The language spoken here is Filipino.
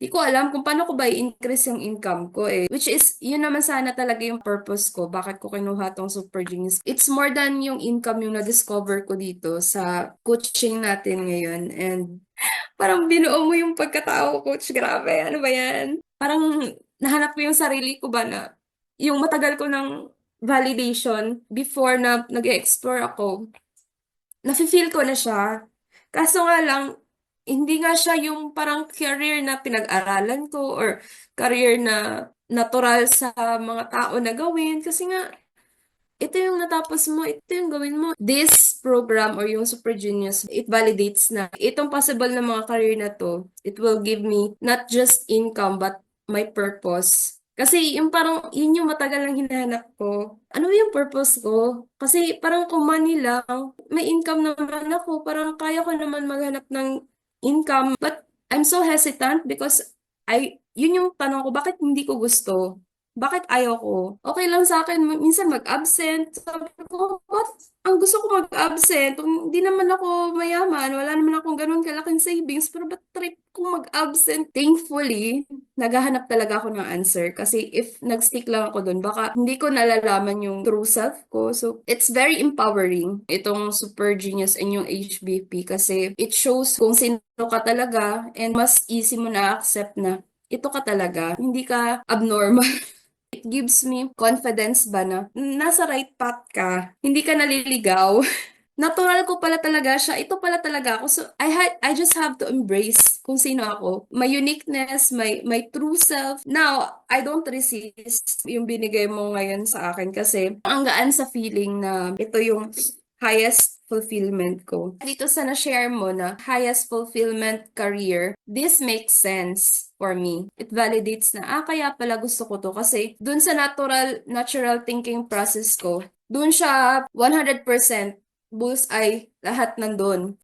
Di ko alam kung paano ko ba i-increase yung income ko eh. Which is, yun naman sana talaga yung purpose ko. Bakit ko kinuha tong Super Genius. It's more than yung income yung na-discover ko dito sa coaching natin ngayon. And parang binuo mo yung pagkatao, coach. Grabe, ano ba yan? Parang nahanap ko yung sarili ko ba na yung matagal ko ng validation before na nag-explore ako, nafe-feel ko na siya. Kaso nga lang, hindi nga siya yung parang career na pinag-aralan ko or career na natural sa mga tao na gawin. Kasi nga, ito yung natapos mo, ito yung gawin mo. This program or yung Super Genius, it validates na itong possible na mga career na to, it will give me not just income but my purpose. Kasi yung parang, yun yung matagal nang hinahanap ko. Ano ba yung purpose ko? Kasi parang kung money lang, may income naman ako, parang kaya ko naman maghanap ng income. But I'm so hesitant because yun yung tanong ko, bakit hindi ko gusto? Bakit ayaw ko? Okay lang sa akin, minsan mag-absent. Sabi ko, what? Ang gusto ko mag-absent. Kung hindi naman ako mayaman, wala naman akong ganun kalaking savings, pero ba't trip ko mag-absent? Thankfully, naghahanap talaga ako ng answer. Kasi if nag-stick lang ako dun, baka hindi ko nalalaman yung true self ko. So, it's very empowering, itong Super Genius and yung HBP kasi it shows kung sino ka talaga and mas easy mo na accept na ito ka talaga, hindi ka abnormal. It gives me confidence ba na nasa right path ka, hindi ka naliligaw. Natural ko pala talaga siya. Ito pala talaga ako. So, I just have to embrace kung sino ako. My uniqueness, my true self. Now, I don't resist yung binigay mo ngayon sa akin kasi ang gaan sa feeling na ito yung highest fulfillment ko. Dito sa na-share mo na highest fulfillment career, this makes sense for me. It validates na, kaya pala gusto ko to kasi dun sa natural thinking process ko, dun siya 100% bullseye, lahat nandun.